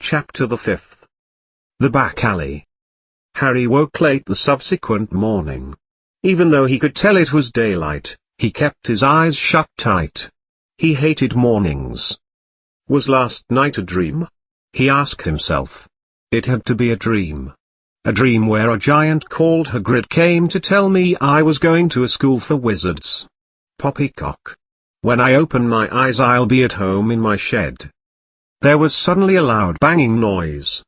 Chapter the 5th. The Back Alley. Harry woke late the subsequent morning. Even though he could tell it was daylight, he kept his eyes shut tight. He hated mornings. Was last night a dream? He asked himself. It had to be a dream. A dream where a giant called Hagrid came to tell me I was going to a school for wizards. Poppycock. When I open my eyes I'll be at home in my shed. There was suddenly a loud banging noise.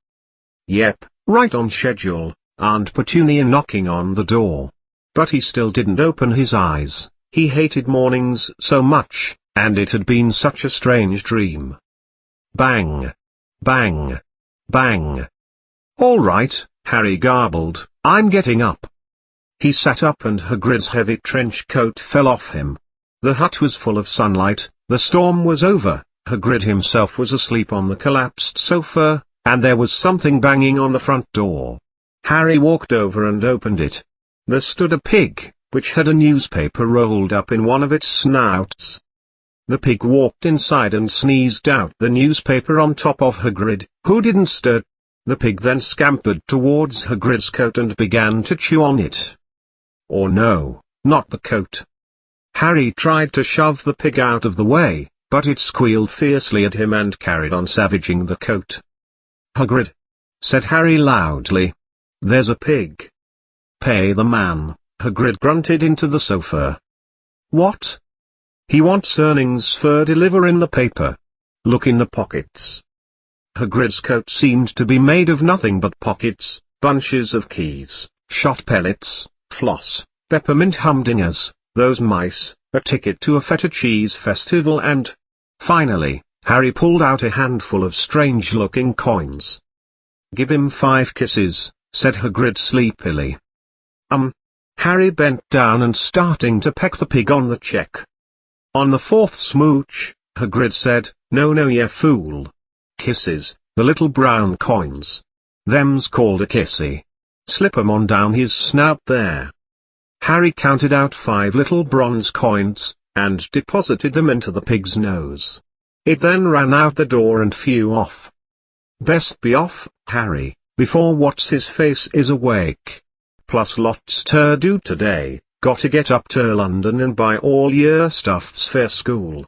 Yep, right on schedule, Aunt Petunia knocking on the door. But he still didn't open his eyes. He hated mornings so much, and it had been such a strange dream. Bang. Bang. Bang. All right, Harry garbled, I'm getting up. He sat up and Hagrid's heavy trench coat fell off him. The hut was full of sunlight, the storm was over, Hagrid himself was asleep on the collapsed sofa, and there was something banging on the front door. Harry walked over and opened it. There stood a pig, which had a newspaper rolled up in one of its snouts. The pig walked inside and sneezed out the newspaper on top of Hagrid, who didn't stir. The pig then scampered towards Hagrid's coat and began to chew on it. Oh no, not the coat. Harry tried to shove the pig out of the way, but it squealed fiercely at him and carried on savaging the coat. Hagrid, said Harry loudly. There's a pig. Pay the man, Hagrid grunted into the sofa. What? He wants earnings for delivering the paper. Look in the pockets. Hagrid's coat seemed to be made of nothing but pockets, bunches of keys, shot pellets, floss, peppermint humdingers, those mice, a ticket to a feta cheese festival and... Finally, Harry pulled out a handful of strange-looking coins. Give him 5 kisses, said Hagrid sleepily. Harry bent down and starting to peck the pig on the cheek. On the 4th smooch, Hagrid said, No, you fool. Kisses, the little brown coins. Them's called a kissy. Slip 'em on down his snout there. Harry counted out 5 little bronze coins, and deposited them into the pig's nose. It then ran out the door and flew off. Best be off, Harry, before what's-his-face is awake. Plus lots to do today, gotta get up to London and buy all your stuffs for school.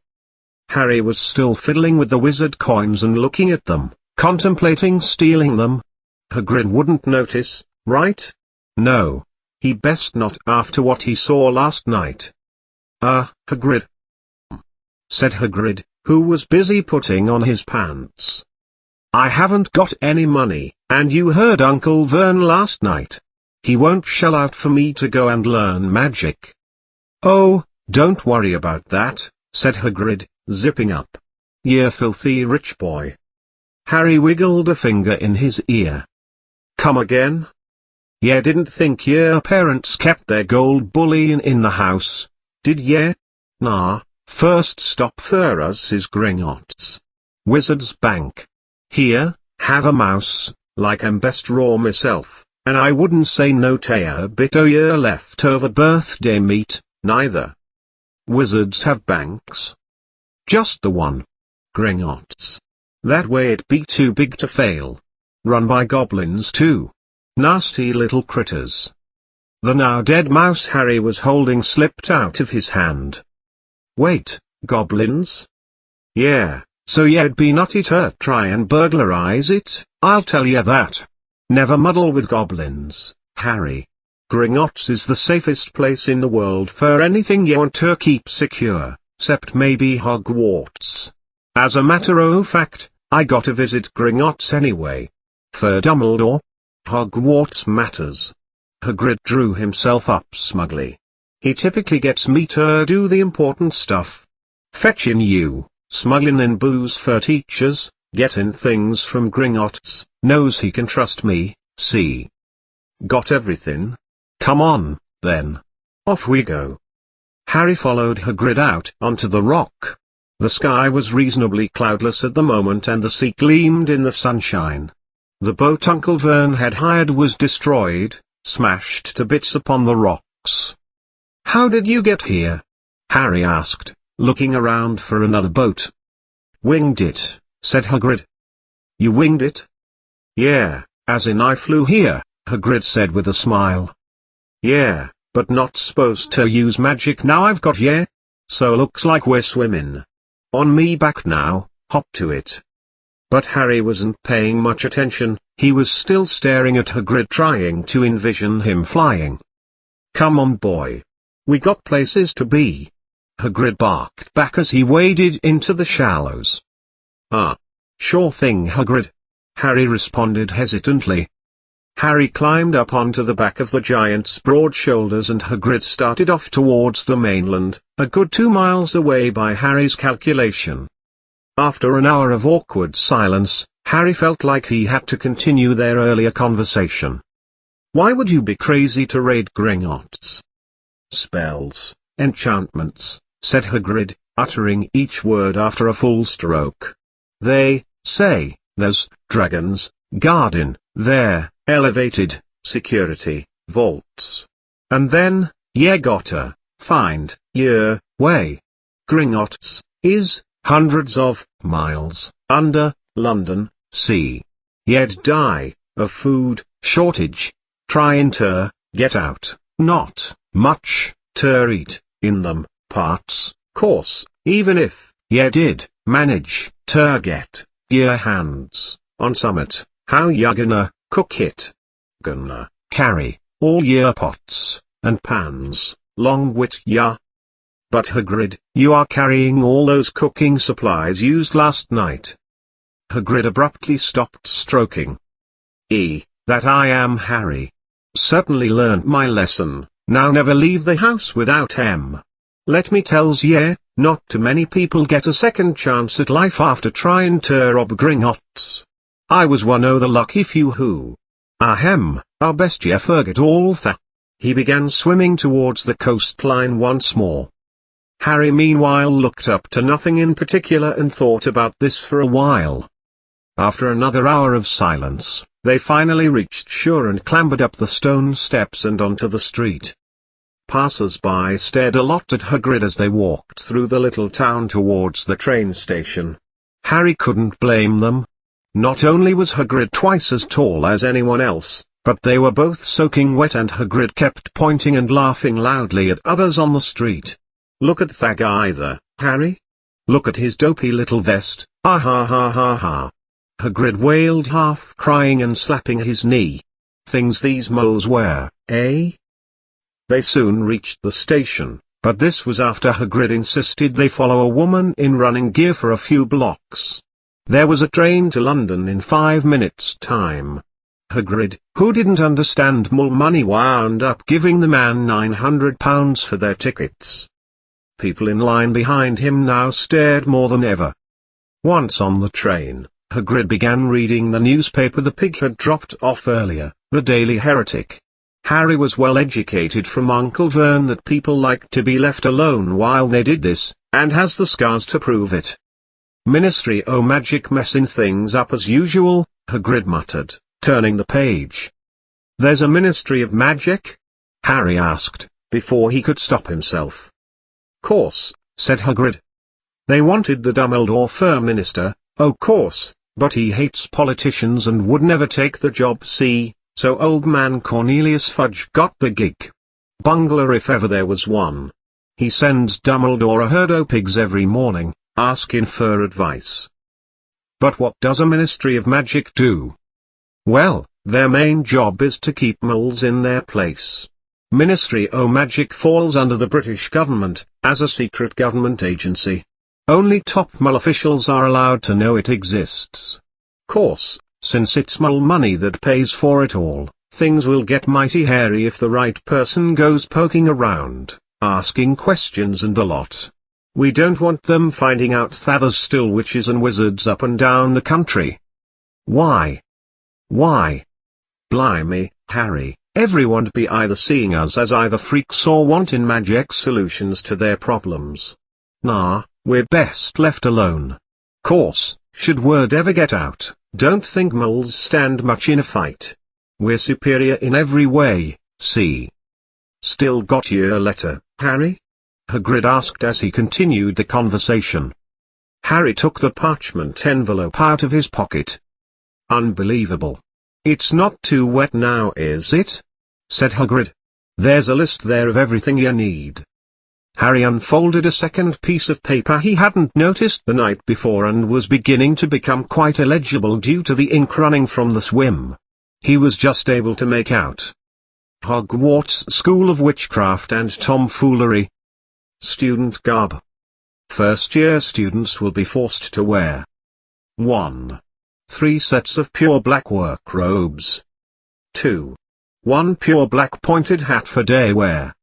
Harry was still fiddling with the wizard coins and looking at them, contemplating stealing them. Hagrid wouldn't notice, right? No. He best not after what he saw last night. Hagrid, said Hagrid, who was busy putting on his pants. I haven't got any money, and you heard Uncle Vern last night. He won't shell out for me to go and learn magic. Oh, don't worry about that, said Hagrid, zipping up. You filthy rich boy. Harry wiggled a finger in his ear. Come again? You didn't think your parents kept their gold bullion in the house, did ye? Nah, first stop for us is Gringotts. Wizard's Bank. Here, have a mouse, like I'm best raw myself, and I wouldn't say no to a bit o' your leftover birthday meat, neither. Wizards have banks. Just the one. Gringotts. That way it be too big to fail. Run by goblins too. Nasty little critters. The now dead mouse Harry was holding slipped out of his hand. Wait, goblins? Yeah, so you'd be nutty to try and burglarize it, I'll tell you that. Never muddle with goblins, Harry. Gringotts is the safest place in the world for anything you want to keep secure, except maybe Hogwarts. As a matter of fact, I got to visit Gringotts anyway. For Dumbledore. Hogwarts matters. Hagrid drew himself up smugly. He typically gets me to do the important stuff. Fetching you, smuggling in booze for teachers, getting things from Gringotts, knows he can trust me, see. Got everything? Come on, then. Off we go. Harry followed Hagrid out onto the rock. The sky was reasonably cloudless at the moment and the sea gleamed in the sunshine. The boat Uncle Vern had hired was destroyed, smashed to bits upon the rocks. How did you get here? Harry asked, looking around for another boat. Winged it, said Hagrid. You winged it? Yeah, as in I flew here, Hagrid said with a smile. Yeah, but not supposed to use magic now I've got yeah? So looks like we're swimming. On me back now, hop to it. But Harry wasn't paying much attention, he was still staring at Hagrid trying to envision him flying. Come on boy. We got places to be. Hagrid barked back as he waded into the shallows. Ah. Sure thing Hagrid. Harry responded hesitantly. Harry climbed up onto the back of the giant's broad shoulders and Hagrid started off towards the mainland, a good 2 miles away by Harry's calculation. After an hour of awkward silence, Harry felt like he had to continue their earlier conversation. Why would you be crazy to raid Gringotts? Spells, enchantments, said Hagrid, uttering each word after a full stroke. They say there's dragons, garden, there, elevated, security, vaults. And then, you gotta find your way. Gringotts is hundreds of miles under London, sea. You'd die of food shortage, trying to get out, not much to eat in them parts, course, even if you did manage to get your hands on summit, how ya gonna cook it? Gonna carry all your pots and pans long with ya? But Hagrid, you are carrying all those cooking supplies used last night. Hagrid abruptly stopped stroking. That I am Harry. Certainly learnt my lesson, now never leave the house without Let me tells ye, not too many people get a second chance at life after trying to rob Gringotts. I was one o' the lucky few who. Our best ye forget all that. He began swimming towards the coastline once more. Harry meanwhile looked up to nothing in particular and thought about this for a while. After another hour of silence, they finally reached shore and clambered up the stone steps and onto the street. Passers-by stared a lot at Hagrid as they walked through the little town towards the train station. Harry couldn't blame them. Not only was Hagrid twice as tall as anyone else, but they were both soaking wet and Hagrid kept pointing and laughing loudly at others on the street. Look at that guy there, Harry. Look at his dopey little vest, ah ha ha ha ha. Hagrid wailed, half crying and slapping his knee. Things these moles wear, eh? They soon reached the station, but this was after Hagrid insisted they follow a woman in running gear for a few blocks. There was a train to London in 5 minutes' time. Hagrid, who didn't understand mole money, wound up giving the man £900 for their tickets. People in line behind him now stared more than ever. Once on the train, Hagrid began reading the newspaper the pig had dropped off earlier, the Daily Heretic. Harry was well educated from Uncle Vern that people liked to be left alone while they did this, and has the scars to prove it. Ministry o' Magic messing things up as usual, Hagrid muttered, turning the page. There's a Ministry of Magic? Harry asked, before he could stop himself. Course, said Hagrid. They wanted the Dumbledore Fur Minister, o' course, but he hates politicians and would never take the job, see? So old man Cornelius Fudge got the gig. Bungler if ever there was one. He sends Dumbledore a herd o' pigs every morning, asking for advice. But what does a Ministry of Magic do? Well, their main job is to keep moles in their place. Ministry o' Magic falls under the British government, as a secret government agency. Only top mole officials are allowed to know it exists. Course, since it's mole money that pays for it all, things will get mighty hairy if the right person goes poking around, asking questions and the lot. We don't want them finding out that there's still witches and wizards up and down the country. Why? Why? Blimey, Harry, everyone'd be either seeing us as either freaks or wanting magic solutions to their problems. Nah, we're best left alone. Course, should word ever get out, don't think moles stand much in a fight. We're superior in every way, see? Still got your letter, Harry? Hagrid asked as he continued the conversation. Harry took the parchment envelope out of his pocket. Unbelievable. It's not too wet now, is it? Said Hagrid. There's a list there of everything you need. Harry unfolded a second piece of paper he hadn't noticed the night before and was beginning to become quite illegible due to the ink running from the swim. He was just able to make out Hogwarts School of Witchcraft and Tomfoolery. Student garb. First-year students will be forced to wear 1. 3 sets of pure black work robes. 2. 1 pure black pointed hat for day wear.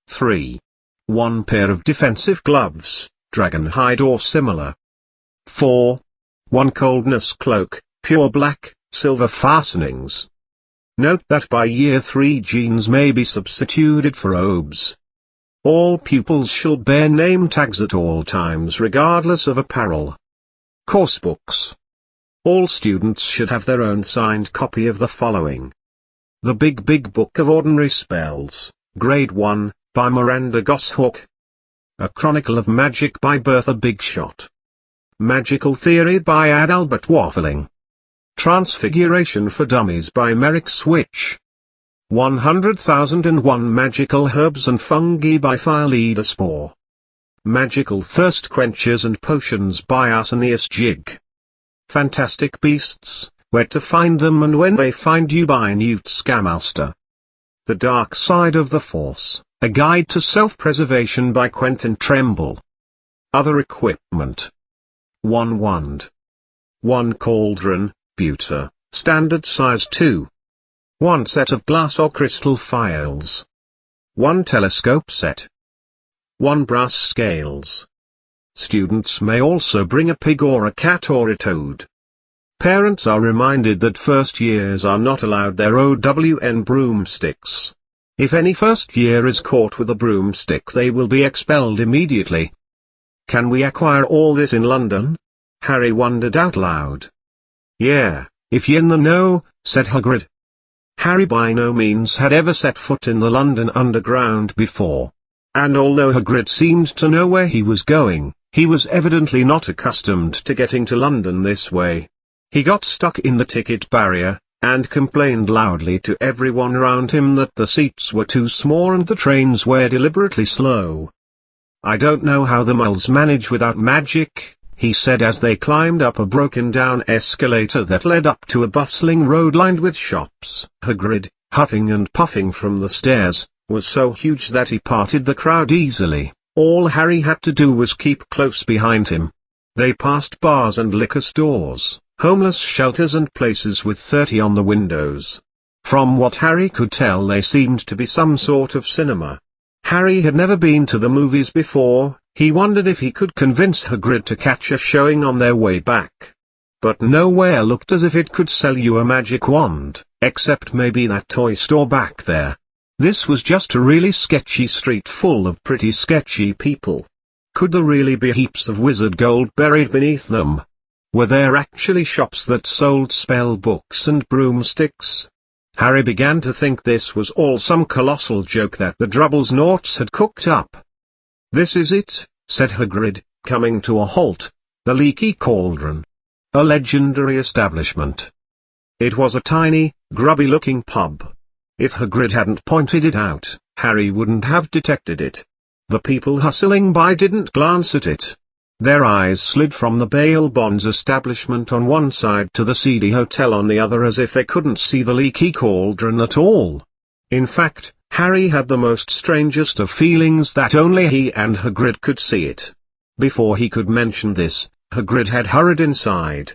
3. 1 pair of defensive gloves, dragon hide or similar. 4. 1 coldness cloak, pure black, silver fastenings. Note that by year 3 jeans may be substituted for robes. All pupils shall bear name tags at all times regardless of apparel. Course books. All students should have their own signed copy of the following. The Big Book of Ordinary Spells, Grade 1, by Miranda Goshawk. A Chronicle of Magic by Bertha Bigshot. Magical Theory by Adalbert Waffling. Transfiguration for Dummies by Merrick Switch. 100,001 Magical Herbs and Fungi by Philida Spore. Magical Thirst Quenchers and Potions by Arsenius Jig. Fantastic Beasts, Where to Find Them and When They Find You by Newt Scamaster. The Dark Side of the Force, A Guide to Self-Preservation by Quentin Tremble. Other equipment. 1 wand. 1 cauldron, pewter, standard size 2. 1 set of glass or crystal phials. 1 telescope set. 1 brass scales. Students may also bring a pig or a cat or a toad. Parents are reminded that first years are not allowed their OWN broomsticks. If any first year is caught with a broomstick, they will be expelled immediately. Can we acquire all this in London? Harry wondered out loud. Yeah, if you're in the know, said Hagrid. Harry by no means had ever set foot in the London Underground before. And although Hagrid seemed to know where he was going, he was evidently not accustomed to getting to London this way. He got stuck in the ticket barrier, and complained loudly to everyone around him that the seats were too small and the trains were deliberately slow. I don't know how the Muggles manage without magic, he said as they climbed up a broken-down escalator that led up to a bustling road lined with shops. Hagrid, huffing and puffing from the stairs, was so huge that he parted the crowd easily. All Harry had to do was keep close behind him. They passed bars and liquor stores, homeless shelters and places with 30 on the windows. From what Harry could tell, they seemed to be some sort of cinema. Harry had never been to the movies before. He wondered if he could convince Hagrid to catch a showing on their way back. But nowhere looked as if it could sell you a magic wand, except maybe that toy store back there. This was just a really sketchy street full of pretty sketchy people. Could there really be heaps of wizard gold buried beneath them? Were there actually shops that sold spell books and broomsticks? Harry began to think this was all some colossal joke that the Drubblesnorts had cooked up. This is it, said Hagrid, coming to a halt. The Leaky Cauldron. A legendary establishment. It was a tiny, grubby-looking pub. If Hagrid hadn't pointed it out, Harry wouldn't have detected it. The people hustling by didn't glance at it. Their eyes slid from the bail bonds establishment on one side to the seedy hotel on the other as if they couldn't see the Leaky Cauldron at all. In fact, Harry had the most strangest of feelings that only he and Hagrid could see it. Before he could mention this, Hagrid had hurried inside.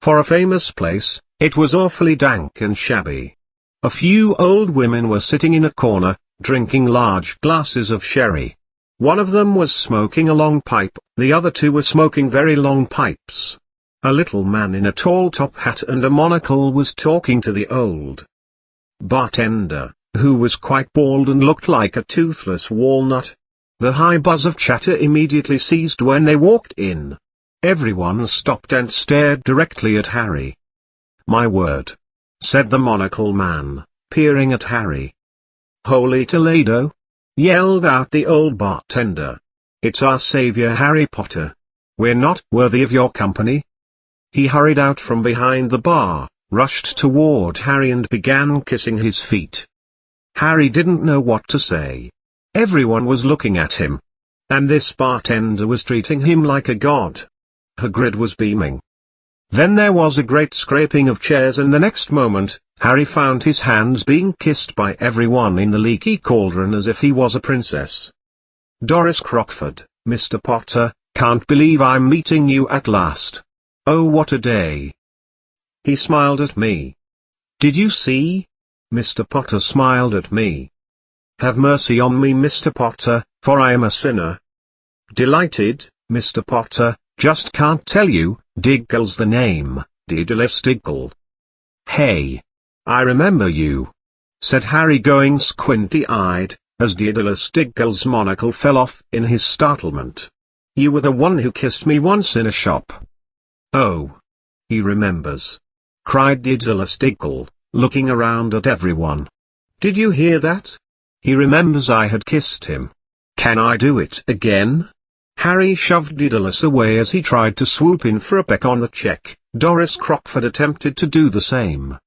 For a famous place, it was awfully dank and shabby. A few old women were sitting in a corner, drinking large glasses of sherry. One of them was smoking a long pipe, the other two were smoking very long pipes. A little man in a tall top hat and a monocle was talking to the old bartender, who was quite bald and looked like a toothless walnut. The high buzz of chatter immediately ceased when they walked in. Everyone stopped and stared directly at Harry. "My word," said the monocle man, peering at Harry. "Holy Toledo!" yelled out the old bartender. "It's our savior Harry Potter. We're not worthy of your company." He hurried out from behind the bar, rushed toward Harry and began kissing his feet. Harry didn't know what to say. Everyone was looking at him. And this bartender was treating him like a god. Hagrid was beaming. Then there was a great scraping of chairs and the next moment, Harry found his hands being kissed by everyone in the leaky cauldron as if he was a princess. Doris Crockford, Mr. Potter, can't believe I'm meeting you at last. Oh, what a day. He smiled at me. Did you see? Mr. Potter smiled at me. Have mercy on me, Mr. Potter, for I am a sinner. Delighted, Mr. Potter, just can't tell you, Diggle's the name, Daedalus Diggle. Hey. I remember you, said Harry going squinty-eyed, as Daedalus Diggle's monocle fell off in his startlement. You were the one who kissed me once in a shop. Oh. He remembers. Cried Daedalus Diggle, looking around at everyone. Did you hear that? He remembers I had kissed him. Can I do it again? Harry shoved Daedalus away as he tried to swoop in for a peck on the cheek. Doris Crockford attempted to do the same.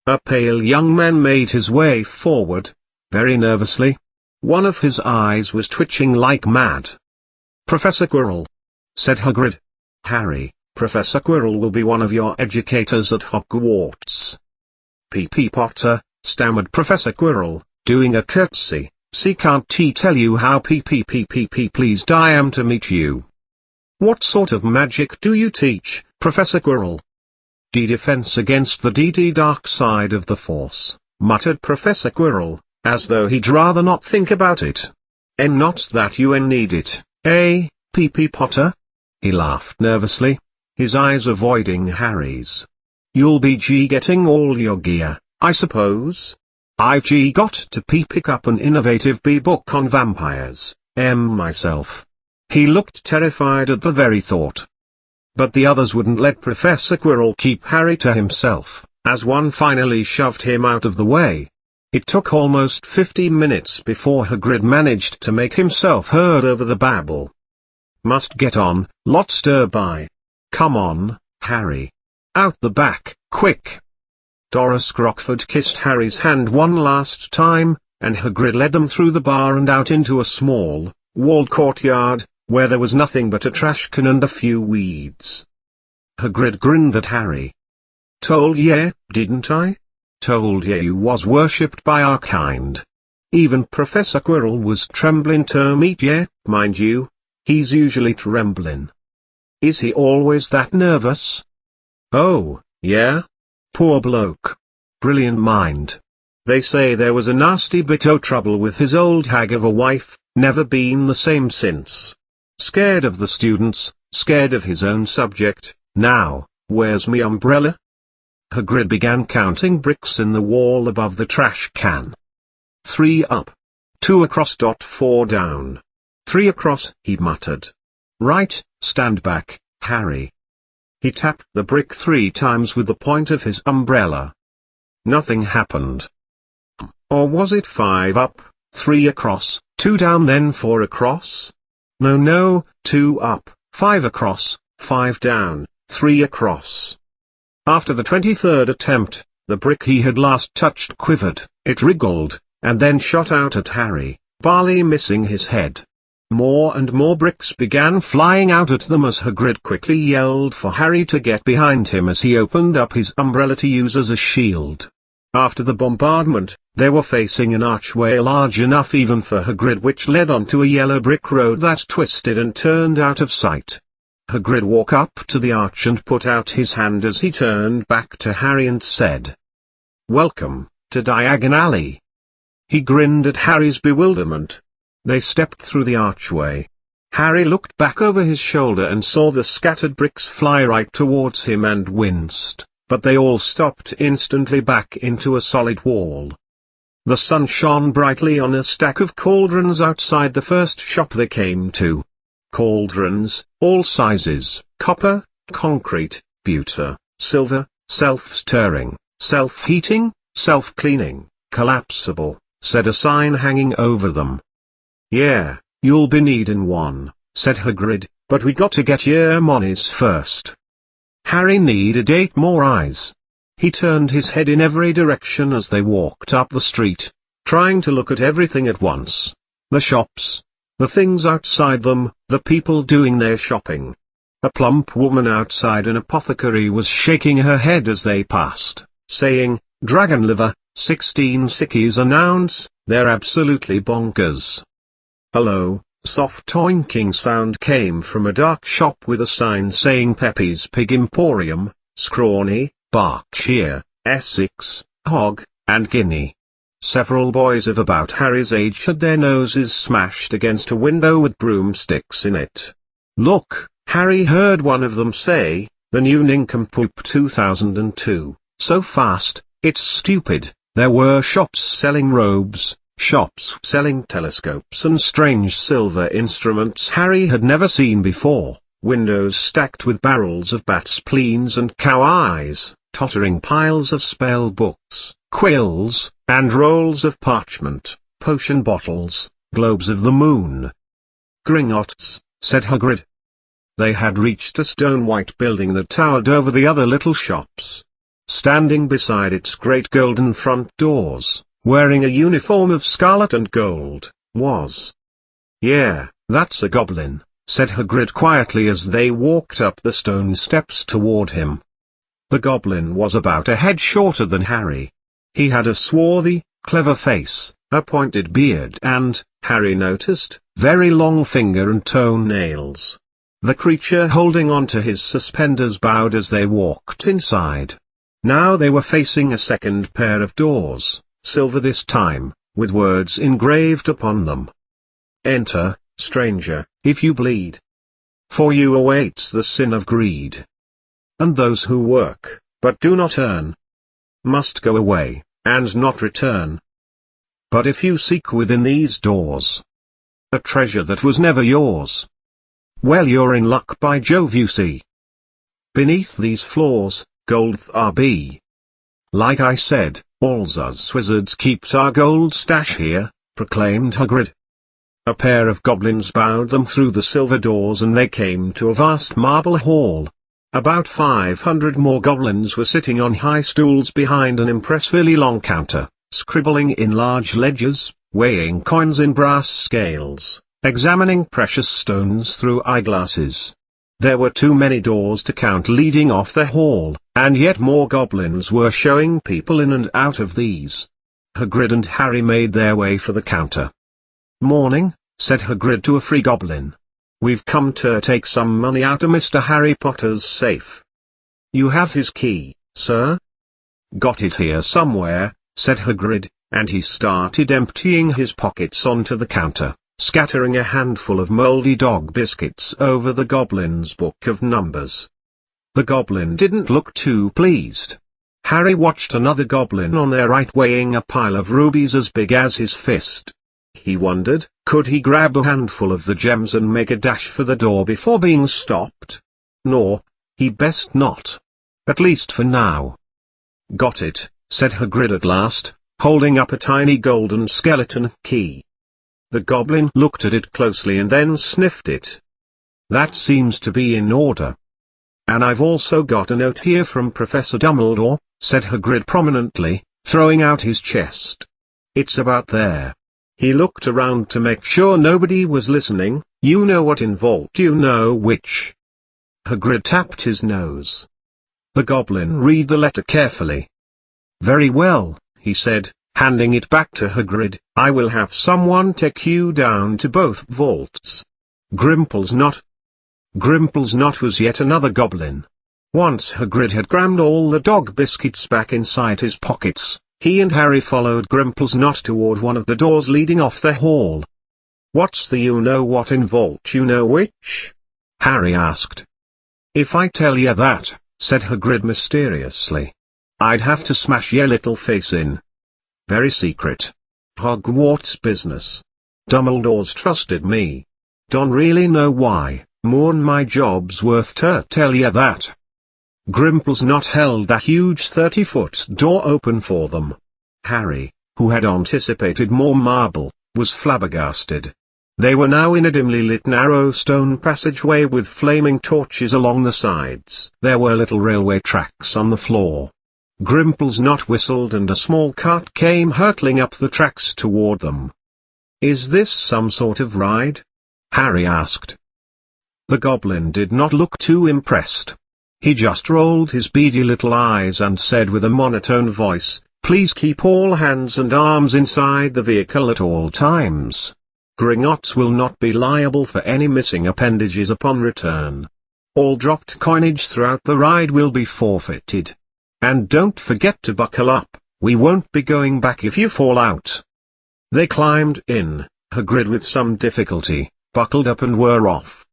A pale young man made his way forward, very nervously. One of his eyes was twitching like mad. Professor Quirrell, said Hagrid. Harry, Professor Quirrell will be one of your educators at Hogwarts. P.P. Potter, stammered Professor Quirrell, doing a curtsy. See, can't he tell you how P.P. pleased I am to meet you? What sort of magic do you teach, Professor Quirrell? Defense against the dark side of the Force, muttered Professor Quirrell, as though he'd rather not think about it. Not that you need it, eh, P.P. Potter? He laughed nervously, his eyes avoiding Harry's. You'll be getting all your gear, I suppose? I've got to pick up an innovative book on vampires, myself. He looked terrified at the very thought. But the others wouldn't let Professor Quirrell keep Harry to himself, as one finally shoved him out of the way. It took almost 50 minutes before Hagrid managed to make himself heard over the babble. Must get on, lot stir by. Come on, Harry. Out the back, quick. Doris Crockford kissed Harry's hand one last time, and Hagrid led them through the bar and out into a small, walled courtyard, where there was nothing but a trash can and a few weeds. Hagrid grinned at Harry. Told ye, didn't I? Told ye you was worshipped by our kind. Even Professor Quirrell was trembling to meet ye, mind you. He's usually trembling. Is he always that nervous? Oh, yeah? Poor bloke. Brilliant mind. They say there was a nasty bit o' trouble with his old hag of a wife, never been the same since. Scared of the students, scared of his own subject. Now, where's me umbrella? Hagrid began counting bricks in the wall above the trash can. 3 up. 2 across. 4 down. 3 across, he muttered. Right, stand back, Harry. He tapped the brick 3 times with the point of his umbrella. Nothing happened. Or was it 5 up, 3 across, 2 down then 4 across? No, 2 up, 5 across, 5 down, 3 across. After the 23rd attempt, the brick he had last touched quivered, it wriggled, and then shot out at Harry, barely missing his head. More and more bricks began flying out at them as Hagrid quickly yelled for Harry to get behind him as he opened up his umbrella to use as a shield. After the bombardment, they were facing an archway large enough even for Hagrid which led onto a yellow brick road that twisted and turned out of sight. Hagrid walked up to the arch and put out his hand as he turned back to Harry and said, "Welcome to Diagon Alley." He grinned at Harry's bewilderment. They stepped through the archway. Harry looked back over his shoulder and saw the scattered bricks fly right towards him and winced, but they all stopped instantly back into a solid wall. The sun shone brightly on a stack of cauldrons outside the first shop they came to. Cauldrons, all sizes, copper, concrete, pewter, silver, self-stirring, self-heating, self-cleaning, collapsible, said a sign hanging over them. "Yeah, you'll be needin' one," said Hagrid, "but we got to get yer monies first." Harry needed 8 more eyes. He turned his head in every direction as they walked up the street, trying to look at everything at once. The shops, the things outside them, the people doing their shopping. A plump woman outside an apothecary was shaking her head as they passed, saying, "Dragon liver, 16 sickies an ounce, they're absolutely bonkers." "Hello." Soft oinking sound came from a dark shop with a sign saying Pepe's Pig Emporium, Scrawny, Berkshire, Essex, Hog, and Guinea. Several boys of about Harry's age had their noses smashed against a window with broomsticks in it. "Look," Harry heard one of them say, "the new Nincompoop 2002, so fast, it's stupid." There were shops selling robes, shops selling telescopes and strange silver instruments Harry had never seen before, windows stacked with barrels of bat spleens and cow eyes, tottering piles of spell books, quills, and rolls of parchment, potion bottles, globes of the moon. "Gringotts," said Hagrid. They had reached a stone-white building that towered over the other little shops. Standing beside its great golden front doors, wearing a uniform of scarlet and gold, was... "Yeah, that's a goblin," said Hagrid quietly as they walked up the stone steps toward him. The goblin was about a head shorter than Harry. He had a swarthy, clever face, a pointed beard and, Harry noticed, very long finger and toenails. The creature holding onto his suspenders bowed as they walked inside. Now they were facing a second pair of doors, silver this time, with words engraved upon them. "Enter, stranger, if you bleed. For you awaits the sin of greed. And those who work, but do not earn, must go away, and not return. But if you seek within these doors a treasure that was never yours, well, you're in luck, by Jove, you see. Beneath these floors, gold there be. Like I said, all's us wizards keeps our gold stash here," proclaimed Hagrid. A pair of goblins bowed them through the silver doors and they came to a vast marble hall. About 500 more goblins were sitting on high stools behind an impressively long counter, scribbling in large ledgers, weighing coins in brass scales, examining precious stones through eyeglasses. There were too many doors to count leading off the hall, and yet more goblins were showing people in and out of these. Hagrid and Harry made their way for the counter. "Morning," said Hagrid to a free goblin. "We've come to take some money out of Mr. Harry Potter's safe." "You have his key, sir?" "Got it here somewhere," said Hagrid, and he started emptying his pockets onto the counter, scattering a handful of moldy dog biscuits over the goblin's book of numbers. The goblin didn't look too pleased. Harry watched another goblin on their right weighing a pile of rubies as big as his fist. He wondered, could he grab a handful of the gems and make a dash for the door before being stopped? No, he best not. At least for now. "Got it," said Hagrid at last, holding up a tiny golden skeleton key. The goblin looked at it closely and then sniffed it. "That seems to be in order. And I've also got a note here from Professor Dumbledore," said Hagrid prominently, throwing out his chest. "It's about there." He looked around to make sure nobody was listening. "You know what in vault, you know which." Hagrid tapped his nose. The goblin read the letter carefully. "Very well," he said, handing it back to Hagrid, "I will have someone take you down to both vaults. Grimplesnot." Grimplesnot was yet another goblin. Once Hagrid had crammed all the dog biscuits back inside his pockets, he and Harry followed Grimplesnot toward one of the doors leading off the hall. "What's the you-know-what in vault you-know-which?" Harry asked. "If I tell you that," said Hagrid mysteriously, "I'd have to smash your little face in. Very secret. Hogwarts business. Dumbledore's trusted me. Don't really know why, more'n my job's worth to tell you that." Grimplesnot held that huge 30-foot door open for them. Harry, who had anticipated more marble, was flabbergasted. They were now in a dimly lit narrow stone passageway with flaming torches along the sides. There were little railway tracks on the floor. Grimplesnot whistled and a small cart came hurtling up the tracks toward them. "Is this some sort of ride?" Harry asked. The goblin did not look too impressed. He just rolled his beady little eyes and said with a monotone voice, "Please keep all hands and arms inside the vehicle at all times. Gringotts will not be liable for any missing appendages upon return. All dropped coinage throughout the ride will be forfeited. And don't forget to buckle up, we won't be going back if you fall out." They climbed in, Hagrid with some difficulty, buckled up and were off.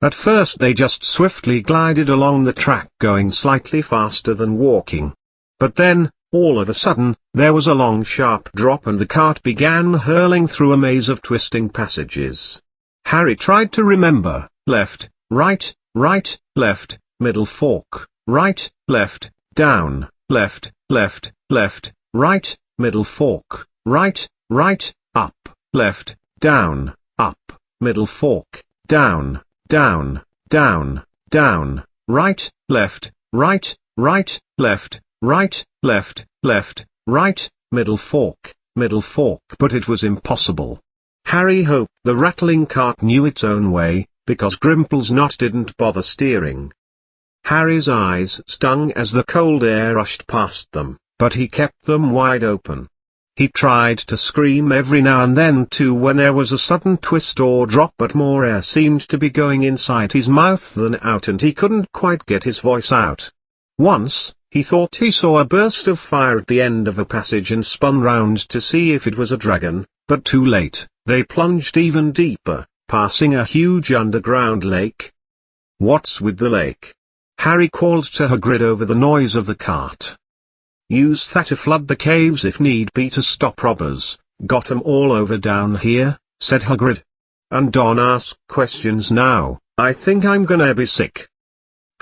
At first they just swiftly glided along the track, going slightly faster than walking. But then, all of a sudden, there was a long sharp drop and the cart began hurling through a maze of twisting passages. Harry tried to remember: left, right, left, middle fork, right, left, down, left, right, middle fork, right, up, left, down, up, middle fork, down, right, left, left, right, middle fork, but it was impossible. Harry hoped the rattling cart knew its own way, because Grimplesnot didn't bother steering. Harry's eyes stung as the cold air rushed past them, but he kept them wide open. He tried to scream every now and then too when there was a sudden twist or drop, but more air seemed to be going inside his mouth than out and he couldn't quite get his voice out. Once, he thought he saw a burst of fire at the end of a passage and spun round to see if it was a dragon, but too late, they plunged even deeper, passing a huge underground lake. "What's with the lake?" Harry called to Hagrid over the noise of the cart. "Use that to flood the caves if need be to stop robbers. Got 'em all over down here," said Hagrid. "And don't ask questions now, I think I'm gonna be sick."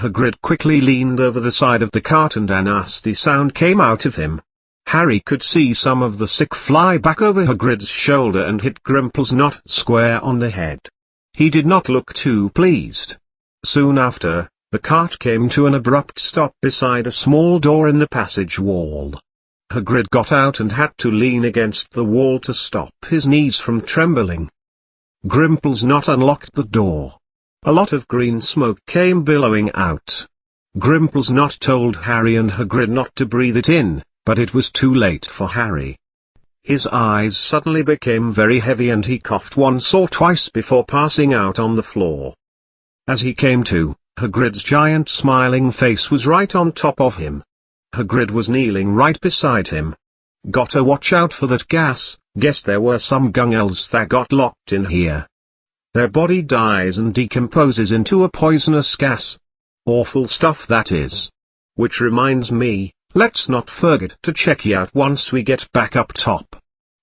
Hagrid quickly leaned over the side of the cart and a nasty sound came out of him. Harry could see some of the sick fly back over Hagrid's shoulder and hit Grimplesnot square on the head. He did not look too pleased. Soon after, the cart came to an abrupt stop beside a small door in the passage wall. Hagrid got out and had to lean against the wall to stop his knees from trembling. Grimplesnot unlocked the door. A lot of green smoke came billowing out. Grimplesnot told Harry and Hagrid not to breathe it in, but it was too late for Harry. His eyes suddenly became very heavy and he coughed once or twice before passing out on the floor. As he came to, Hagrid's giant smiling face was right on top of him. Hagrid was kneeling right beside him. "Gotta watch out for that gas, guess there were some gungels that got locked in here. Their body dies and decomposes into a poisonous gas. Awful stuff that is. Which reminds me, let's not forget to check ye out once we get back up top.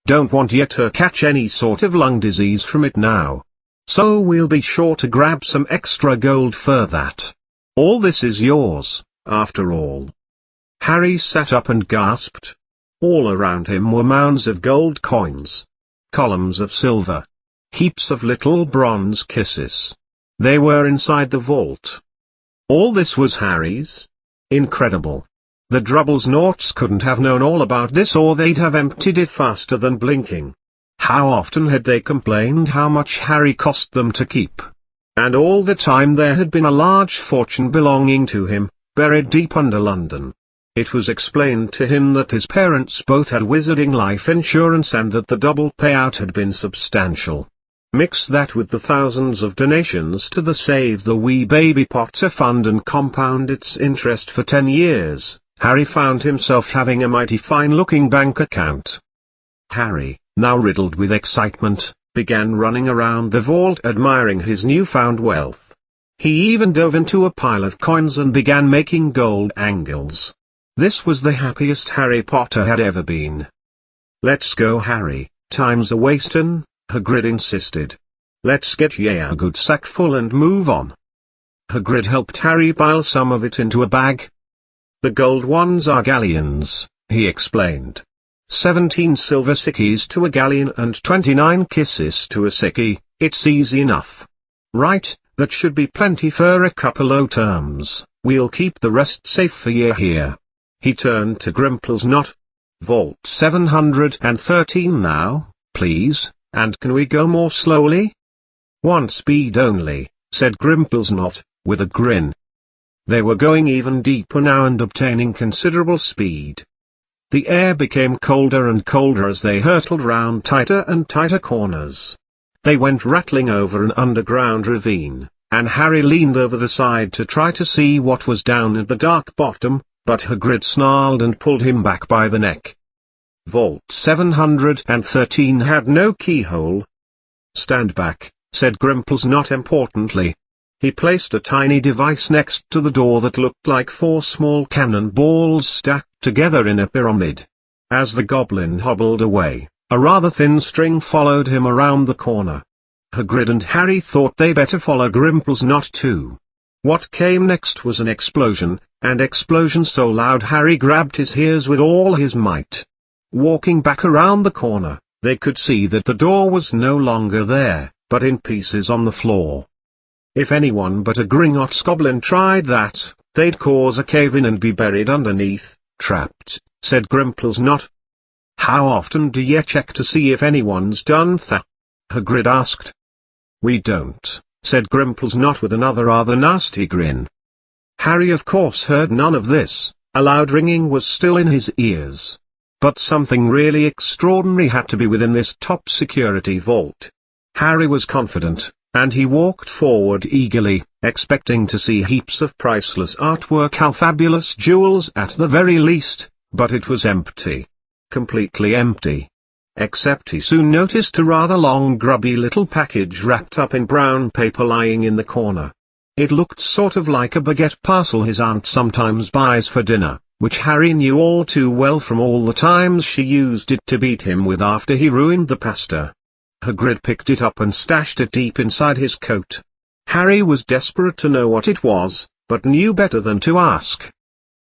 Don't want ye to catch any sort of lung disease from it now. So we'll be sure to grab some extra gold for that. All this is yours, after all." Harry sat up and gasped. All around him were mounds of gold coins. Columns of silver. Heaps of little bronze kisses. They were inside the vault. All this was Harry's? Incredible. The Drubblesnorts couldn't have known all about this or they'd have emptied it faster than blinking. How often had they complained how much Harry cost them to keep? And all the time there had been a large fortune belonging to him, buried deep under London. It was explained to him that his parents both had wizarding life insurance and that the double payout had been substantial. Mix that with the thousands of donations to the Save the Wee Baby Potter Fund and compound its interest for 10 years, Harry found himself having a mighty fine-looking bank account. Harry, now riddled with excitement, began running around the vault admiring his newfound wealth. He even dove into a pile of coins and began making gold angles. This was the happiest Harry Potter had ever been. "Let's go, Harry, time's a-wastin'," Hagrid insisted. "Let's get ye a good sack full and move on." Hagrid helped Harry pile some of it into a bag. "The gold ones are galleons," he explained. 17 silver sickies to a galleon and 29 kisses to a sickie, It's easy enough. Right, that should be plenty for a couple o' terms, we'll keep the rest safe for ye here. He turned to Grimplesnot. Vault 713 now, please, and can we go more slowly? One speed only, said Grimplesnot, with a grin. They were going even deeper now and obtaining considerable speed. The air became colder and colder as they hurtled round tighter and tighter corners. They went rattling over an underground ravine, and Harry leaned over the side to try to see what was down at the dark bottom, but Hagrid snarled and pulled him back by the neck. Vault 713 had no keyhole. Stand back, said Grimplesnot importantly. He placed a tiny device next to the door that looked like 4 small cannonballs stacked together in a pyramid. As the goblin hobbled away, a rather thin string followed him around the corner. Hagrid and Harry thought they better follow Grimplesnot too. What came next was an explosion, an explosion so loud Harry grabbed his ears with all his might. Walking back around the corner, they could see that the door was no longer there, but in pieces on the floor. If anyone but a Gringotts goblin tried that, they'd cause a cave-in and be buried underneath, trapped, said Grimplesnot. How often do ye check to see if anyone's done that? Hagrid asked. We don't, said Grimplesnot with another rather nasty grin. Harry of course heard none of this, a loud ringing was still in his ears. But something really extraordinary had to be within this top security vault. Harry was confident, and he walked forward eagerly, expecting to see heaps of priceless artwork or fabulous jewels at the very least, but it was empty. Completely empty. Except he soon noticed a rather long grubby little package wrapped up in brown paper lying in the corner. It looked sort of like a baguette parcel his aunt sometimes buys for dinner, which Harry knew all too well from all the times she used it to beat him with after he ruined the pasta. Hagrid picked it up and stashed it deep inside his coat. Harry was desperate to know what it was, but knew better than to ask.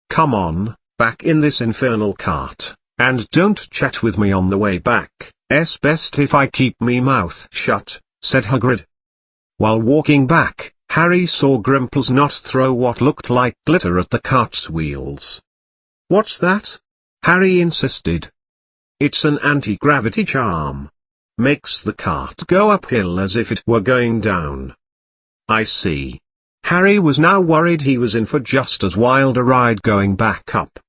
Come on, back in this infernal cart, and don't chat with me on the way back. It's best if I keep me mouth shut, said Hagrid. While walking back, Harry saw Grimplesnot throw what looked like glitter at the cart's wheels. What's that? Harry insisted. It's an anti-gravity charm. Makes the cart go uphill as if it were going down. I see. Harry was now worried he was in for just as wild a ride going back up.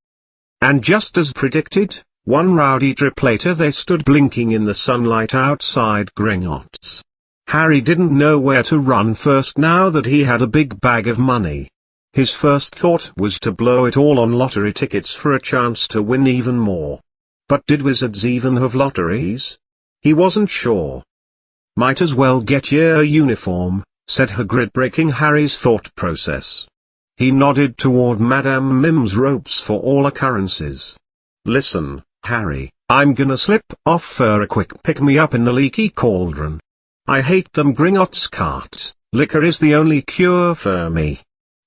And just as predicted, one rowdy trip later they stood blinking in the sunlight outside Gringotts. Harry didn't know where to run first now that he had a big bag of money. His first thought was to blow it all on lottery tickets for a chance to win even more. But did wizards even have lotteries? He wasn't sure. Might as well get your uniform, said Hagrid, breaking Harry's thought process. He nodded toward Madame Mim's ropes for all occurrences. Listen, Harry, I'm gonna slip off for a quick pick-me-up in the leaky cauldron. I hate them Gringotts carts, liquor is the only cure for me.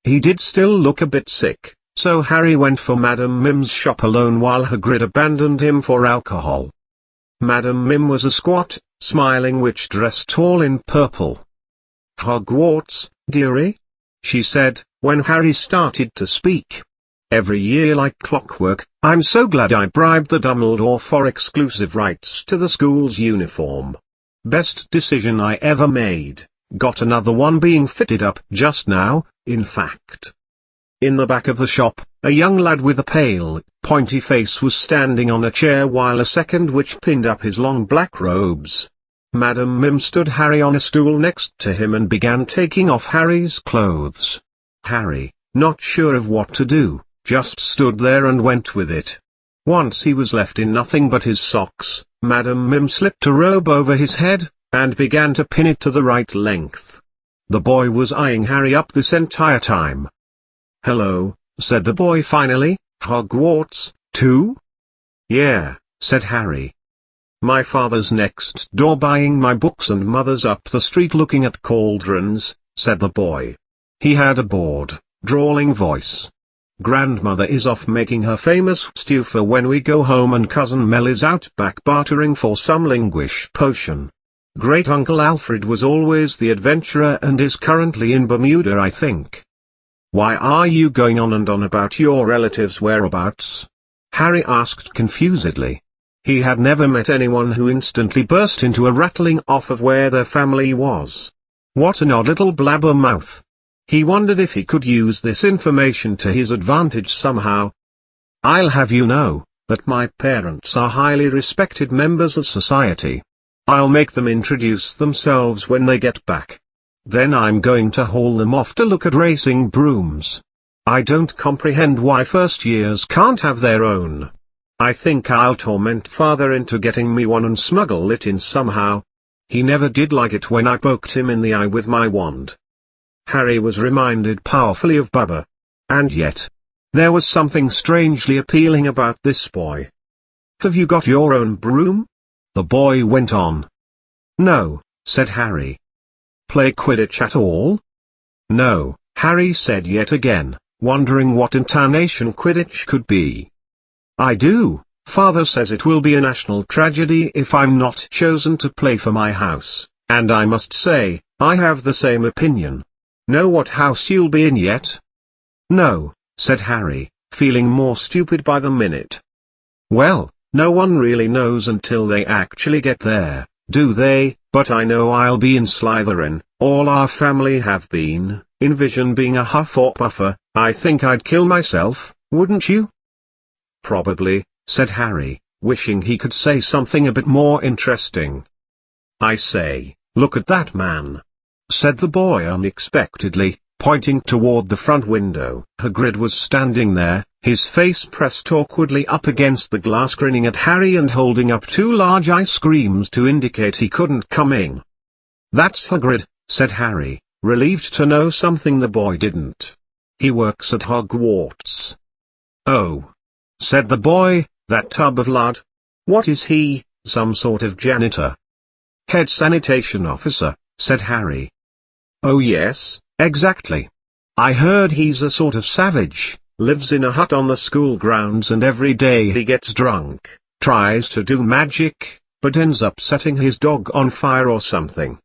He did still look a bit sick, so Harry went for Madame Mim's shop alone while Hagrid abandoned him for alcohol. Madame Mim was a squat, smiling witch dressed all in purple. Hogwarts, dearie? She said, when Harry started to speak. Every year like clockwork, I'm so glad I bribed the Dumbledore for exclusive rights to the school's uniform. Best decision I ever made, got another one being fitted up just now, in fact. In the back of the shop, a young lad with a pale, pointy face was standing on a chair while a second witch pinned up his long black robes. Madame Mim stood Harry on a stool next to him and began taking off Harry's clothes. Harry, not sure of what to do, just stood there and went with it. Once he was left in nothing but his socks, Madame Mim slipped a robe over his head, and began to pin it to the right length. The boy was eyeing Harry up this entire time. Hello, said the boy finally, Hogwarts, too? Yeah, said Harry. My father's next door buying my books and mother's up the street looking at cauldrons, said the boy. He had a bored, drawling voice. Grandmother is off making her famous stew for when we go home and Cousin Mel is out back bartering for some linguish potion. Great Uncle Alfred was always the adventurer and is currently in Bermuda, I think. Why are you going on and on about your relatives' whereabouts? Harry asked confusedly. He had never met anyone who instantly burst into a rattling off of where their family was. What an odd little blabbermouth. He wondered if he could use this information to his advantage somehow. I'll have you know, that my parents are highly respected members of society. I'll make them introduce themselves when they get back. Then I'm going to haul them off to look at racing brooms. I don't comprehend why first years can't have their own. I think I'll torment father into getting me one and smuggle it in somehow. He never did like it when I poked him in the eye with my wand. Harry was reminded powerfully of Bubba. And yet, there was something strangely appealing about this boy. Have you got your own broom? The boy went on. No, said Harry. Play Quidditch at all? No, Harry said yet again, wondering what intonation Quidditch could be. I do. Father says it will be a national tragedy if I'm not chosen to play for my house, and I must say, I have the same opinion. Know what house you'll be in yet? No, said Harry, feeling more stupid by the minute. Well, no one really knows until they actually get there, do they? But I know I'll be in Slytherin, all our family have been. Envision being a Huff or Puffer. I think I'd kill myself, wouldn't you? Probably, said Harry, wishing he could say something a bit more interesting. I say, look at that man, said the boy unexpectedly, pointing toward the front window. Hagrid was standing there, his face pressed awkwardly up against the glass, grinning at Harry and holding up two large ice creams to indicate he couldn't come in. That's Hagrid, said Harry, relieved to know something the boy didn't. He works at Hogwarts. Oh, said the boy, that tub of lard. What is he, some sort of janitor? Head sanitation officer, said Harry. Oh yes, exactly. I heard he's a sort of savage, lives in a hut on the school grounds and every day he gets drunk, tries to do magic, but ends up setting his dog on fire or something.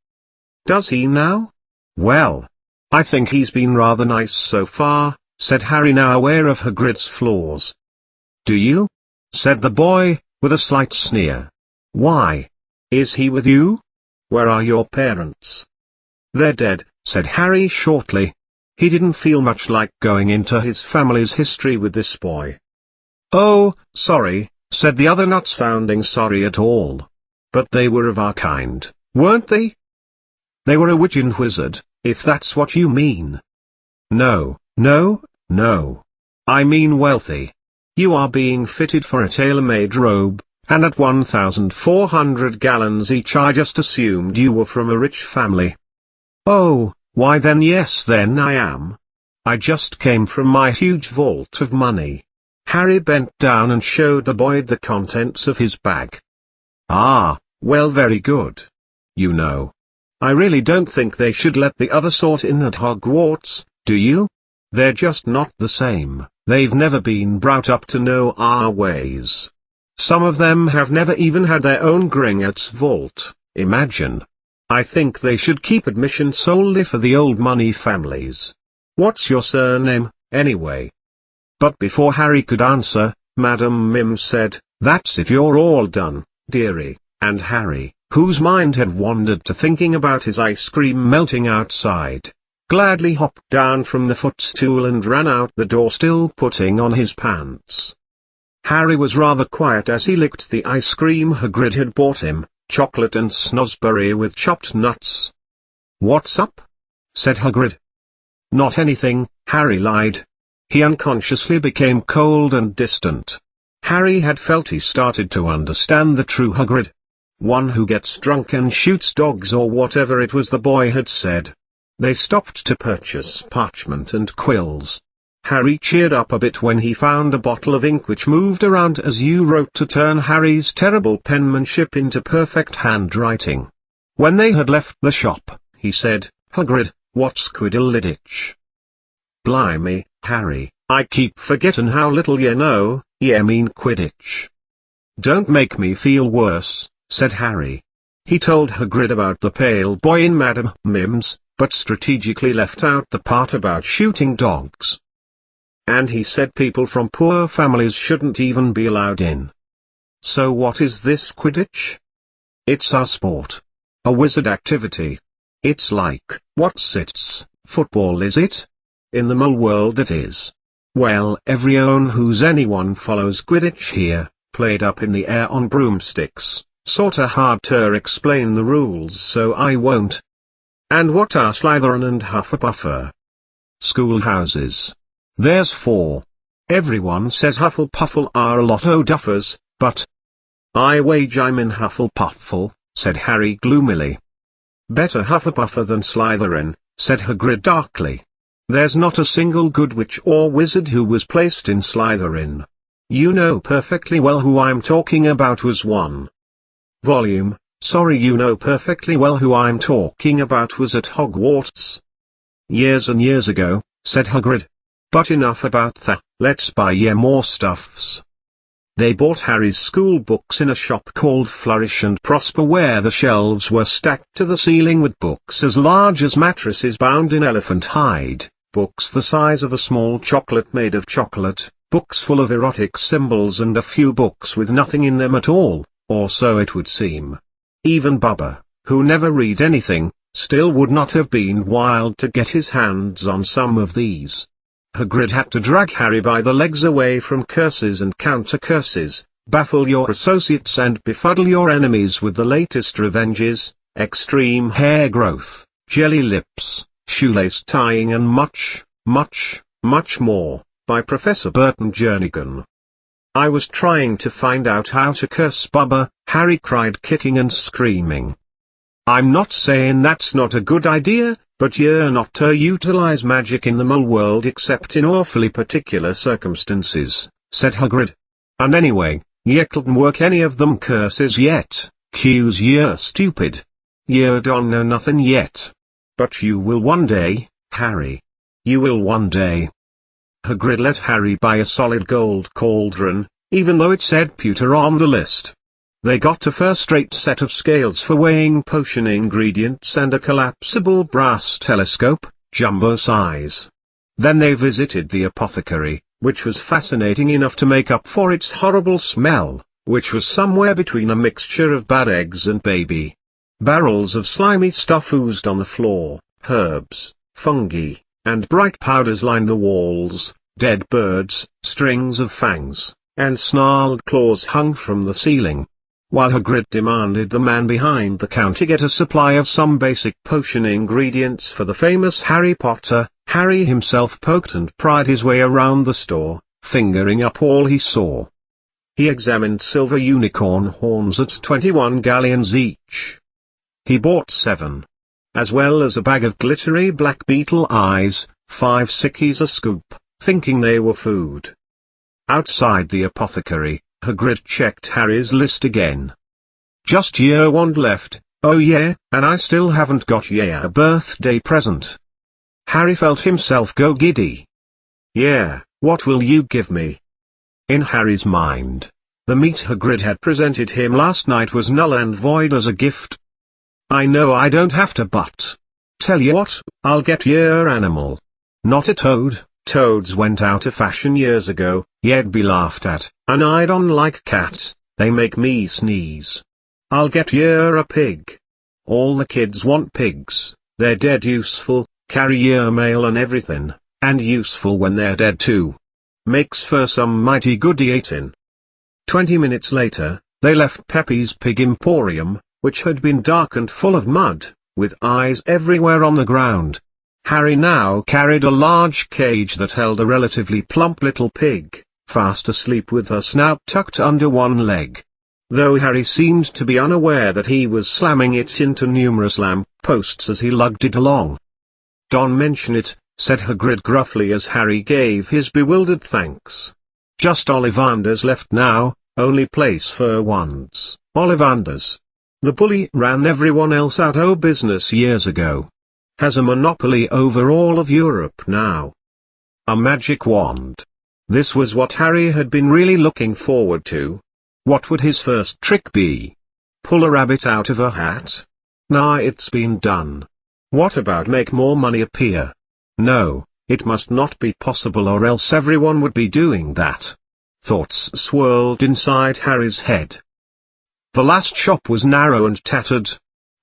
Does he now? Well, I think he's been rather nice so far, said Harry, now aware of Hagrid's flaws. Do you? Said the boy, with a slight sneer. Why? Is he with you? Where are your parents? They're dead, said Harry shortly. He didn't feel much like going into his family's history with this boy. Oh, sorry, said the other, not sounding sorry at all. But they were of our kind, weren't they? They were a witch and wizard, if that's what you mean. No, no, no. I mean wealthy. You are being fitted for a tailor-made robe, and at 1,400 gallons each I just assumed you were from a rich family. Oh, why then yes, then I am. I just came from my huge vault of money. Harry bent down and showed the boy the contents of his bag. Ah, well, very good. You know, I really don't think they should let the other sort in at Hogwarts, do you? They're just not the same. They've never been brought up to know our ways. Some of them have never even had their own Gringotts vault, imagine. I think they should keep admission solely for the old money families. What's your surname, anyway? But before Harry could answer, Madam Mim said, That's it, you're all done, dearie, and Harry, whose mind had wandered to thinking about his ice cream melting outside, gladly hopped down from the footstool and ran out the door, still putting on his pants. Harry was rather quiet as he licked the ice cream Hagrid had bought him, chocolate and snozzberry with chopped nuts. What's up? Said Hagrid. Not anything, Harry lied. He unconsciously became cold and distant. Harry had felt he started to understand the true Hagrid. One who gets drunk and shoots dogs, or whatever it was the boy had said. They stopped to purchase parchment and quills. Harry cheered up a bit when he found a bottle of ink which moved around as you wrote to turn Harry's terrible penmanship into perfect handwriting. When they had left the shop, he said, Hagrid, what's Quidditch? Blimey, Harry, I keep forgetting how little you know, mean Quidditch. Don't make me feel worse, said Harry. He told Hagrid about the pale boy in Madam Mim's, but strategically left out the part about shooting dogs. And he said people from poor families shouldn't even be allowed in. So what is this Quidditch? It's our sport. A wizard activity. It's like, what's it's, football is it? In the mole world it is. Well, everyone who's anyone follows Quidditch here, played up in the air on broomsticks, sorta hard to explain the rules so I won't. And what are Slytherin and Hufflepuff? Schoolhouses. There's 4. Everyone says Hufflepuff are a lot o' duffers, but I wager I'm in Hufflepuff, said Harry gloomily. Better Hufflepuff than Slytherin, said Hagrid darkly. There's not a single good witch or wizard who was placed in Slytherin. You know perfectly well who I'm talking about was one. Volume, sorry, you know perfectly well who I'm talking about was at Hogwarts. Years and years ago, said Hagrid. But enough about that, let's buy ye more stuffs. They bought Harry's school books in a shop called Flourish and Prosper, where the shelves were stacked to the ceiling with books as large as mattresses bound in elephant hide, books the size of a small chocolate made of chocolate, books full of erotic symbols, and a few books with nothing in them at all, or so it would seem. Even Bubba, who never read anything, still would not have been wild to get his hands on some of these. Hagrid had to drag Harry by the legs away from curses and counter-curses, baffle your associates and befuddle your enemies with the latest revenges, extreme hair growth, jelly lips, shoelace tying, and much, much, much more, by Professor Burton Jernigan. I was trying to find out how to curse Bubba, Harry cried, kicking and screaming. I'm not saying that's not a good idea, but you're not to utilize magic in the mole world except in awfully particular circumstances, said Hagrid. And anyway, ye couldn't work any of them curses yet, 'cause you're stupid. You don't know nothing yet. But you will one day, Harry. You will one day. Hagrid let Harry buy a solid gold cauldron, even though it said pewter on the list. They got a first-rate set of scales for weighing potion ingredients and a collapsible brass telescope, jumbo size. Then they visited the apothecary, which was fascinating enough to make up for its horrible smell, which was somewhere between a mixture of bad eggs and baby. Barrels of slimy stuff oozed on the floor, herbs, fungi, and bright powders lined the walls, dead birds, strings of fangs, and snarled claws hung from the ceiling. While Hagrid demanded the man behind the counter get a supply of some basic potion ingredients for the famous Harry Potter, Harry himself poked and pried his way around the store, fingering up all he saw. He examined silver unicorn horns at 21 galleons each. He bought 7. As well as a bag of glittery black beetle eyes, 5 sickies a scoop, thinking they were food. Outside the apothecary, Hagrid checked Harry's list again. Just year one left, oh yeah, and I still haven't got ya a birthday present. Harry felt himself go giddy. Yeah, what will you give me? In Harry's mind, the meat Hagrid had presented him last night was null and void as a gift. I know I don't have to, but tell you what, I'll get your animal. Not a toad. Toads went out of fashion years ago, you'd be laughed at, and I don't like cats, they make me sneeze. I'll get yer a pig. All the kids want pigs, they're dead useful, carry yer mail and everything, and useful when they're dead too. Makes for some mighty good eatin'. 20 minutes later, they left Peppy's Pig Emporium, which had been dark and full of mud, with eyes everywhere on the ground. Harry now carried a large cage that held a relatively plump little pig, fast asleep with her snout tucked under one leg. Though Harry seemed to be unaware that he was slamming it into numerous lamp posts as he lugged it along. Don't mention it, said Hagrid gruffly as Harry gave his bewildered thanks. Just Ollivanders left now, only place for wands, Ollivanders. The bully ran everyone else out o' business years ago. Has a monopoly over all of Europe now. A magic wand. This was what Harry had been really looking forward to. What would his first trick be? pull a rabbit out of a hat? Nah, it's been done. What about make more money appear? No, it must not be possible, or else everyone would be doing that. Thoughts swirled inside Harry's head. The last shop was narrow and tattered.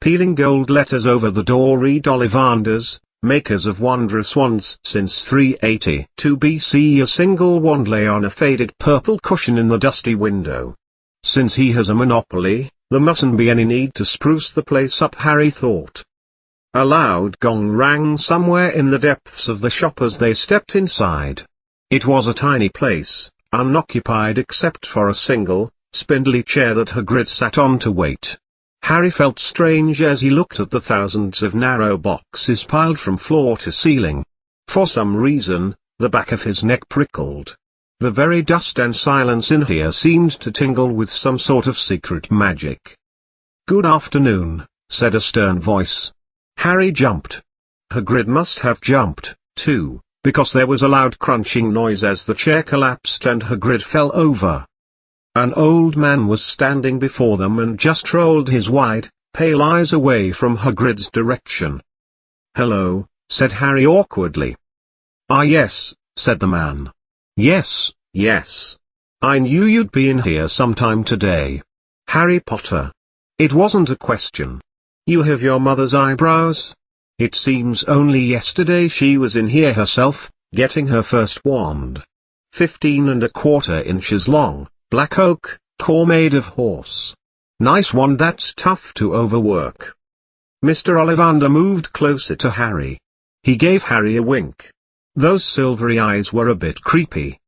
Peeling gold letters over the door read Ollivanders, makers of wondrous wands since 382 BC. A single wand lay on a faded purple cushion in the dusty window. Since he has a monopoly, there mustn't be any need to spruce the place up, Harry thought. A loud gong rang somewhere in the depths of the shop as they stepped inside. It was a tiny place, unoccupied except for a single, spindly chair that Hagrid sat on to wait. Harry felt strange as he looked at the thousands of narrow boxes piled from floor to ceiling. For some reason, the back of his neck prickled. The very dust and silence in here seemed to tingle with some sort of secret magic. "Good afternoon," said a stern voice. Harry jumped. Hagrid must have jumped, too, because there was a loud crunching noise as the chair collapsed and Hagrid fell over. An old man was standing before them and just rolled his wide, pale eyes away from Hagrid's direction. "Hello," said Harry awkwardly. "Ah yes," said the man. Yes. I knew you'd be in here sometime today. Harry Potter." It wasn't a question. "You have your mother's eyebrows? It seems only yesterday she was in here herself, getting her first wand. 15¼ inches long. Black oak, core made of horse. Nice wand that's tough to overwork." Mr. Ollivander moved closer to Harry. He gave Harry a wink. Those silvery eyes were a bit creepy.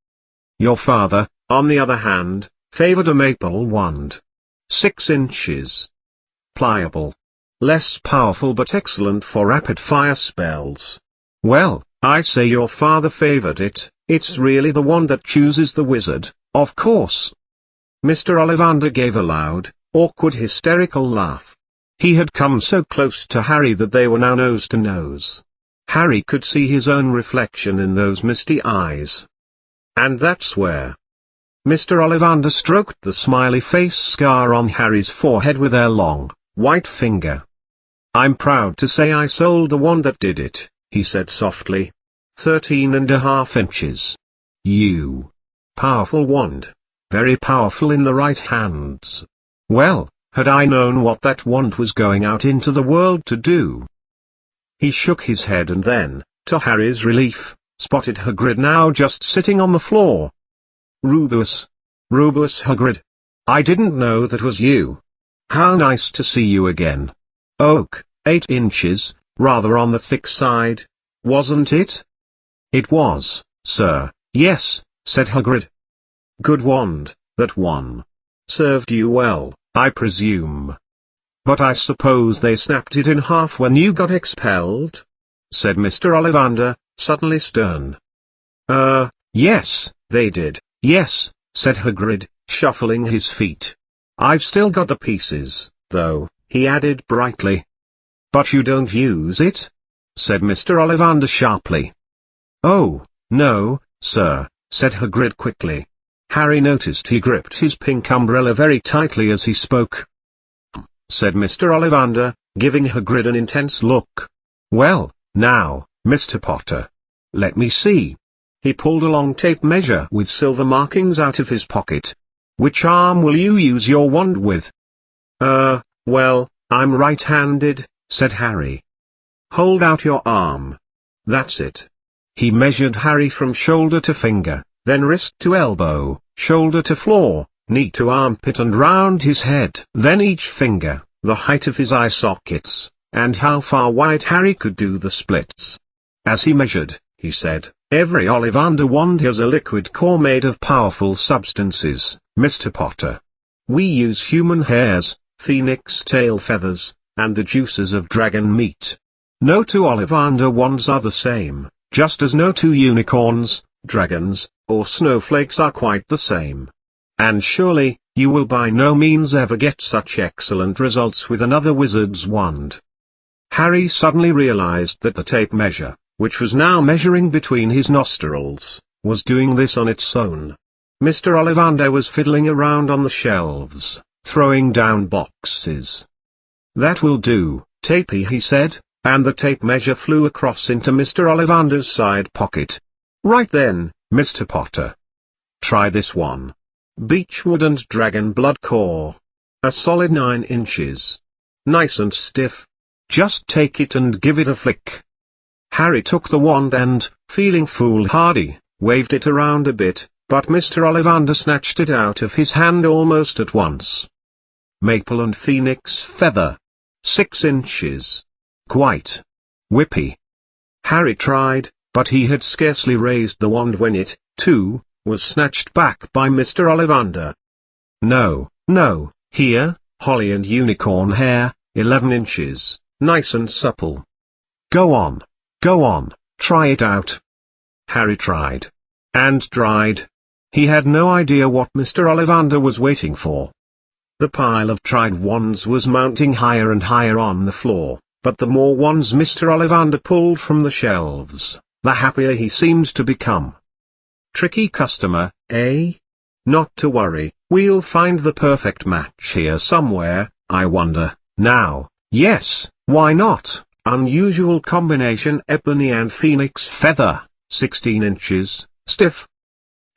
"Your father, on the other hand, favored a maple wand. 6 inches. Pliable. Less powerful but excellent for rapid-fire spells." "Well, I say your father favored it. It's really the wand that chooses the wizard, of course." Mr. Ollivander gave a loud, awkward hysterical laugh. He had come so close to Harry that they were now nose to nose. Harry could see his own reflection in those misty eyes. "And that's where." Mr. Ollivander stroked the smiley face scar on Harry's forehead with a long, white finger. "I'm proud to say I sold the wand that did it," he said softly. 13½ inches. You. Powerful wand. Very powerful in the right hands. Well, had I known what that wand was going out into the world to do. He shook his head and then, to Harry's relief, spotted Hagrid now just sitting on the floor. Rubus Hagrid. I didn't know that was you. How nice to see you again. Oak, 8 inches, rather on the thick side, wasn't it? It was, sir, yes, said Hagrid. Good wand, that one. Served you well, I presume. But I suppose they snapped it in half when you got expelled? Said Mr. Ollivander, suddenly stern. Yes, they did, yes, said Hagrid, shuffling his feet. I've still got the pieces, though, he added brightly. But you don't use it? Said Mr. Ollivander sharply. Oh, no, sir, said Hagrid quickly. Harry noticed he gripped his pink umbrella very tightly as he spoke. Said Mr. Ollivander, giving Hagrid an intense look. Well, now, Mr. Potter. Let me see. He pulled a long tape measure with silver markings out of his pocket. Which arm will you use your wand with? Well, I'm right-handed, said Harry. Hold out your arm. That's it. He measured Harry from shoulder to finger, then wrist to elbow, shoulder to floor, knee to armpit and round his head. Then each finger, the height of his eye sockets, and how far wide Harry could do the splits. As he measured, he said, every Ollivander wand has a liquid core made of powerful substances, Mr. Potter. We use human hairs, phoenix tail feathers, and the juices of dragon meat. No two Ollivander wands are the same, just as no two unicorns, dragons, or snowflakes are quite the same. And surely, you will by no means ever get such excellent results with another wizard's wand. Harry suddenly realized that the tape measure, which was now measuring between his nostrils, was doing this on its own. Mr. Ollivander was fiddling around on the shelves, throwing down boxes. "That will do, Tapey," he said, and the tape measure flew across into Mr. Ollivander's side pocket. "Right then, Mr. Potter. Try this one. Beechwood and dragon blood core. A solid 9 inches. Nice and stiff. Just take it and give it a flick." Harry took the wand and, feeling foolhardy, waved it around a bit, but Mr. Ollivander snatched it out of his hand almost at once. "Maple and phoenix feather. 6 inches. Quite whippy." Harry tried, but he had scarcely raised the wand when it, too, was snatched back by Mr. Ollivander. "No, no, here, holly and unicorn hair, 11 inches, nice and supple. Go on, try it out." Harry tried. And tried. He had no idea what Mr. Ollivander was waiting for. The pile of tried wands was mounting higher and higher on the floor, but the more wands Mr. Ollivander pulled from the shelves, the happier he seemed to become. Tricky customer, eh? Not to worry, we'll find the perfect match here somewhere, I wonder. Now, yes, why not? Unusual combination ebony and phoenix feather, 16 inches, stiff.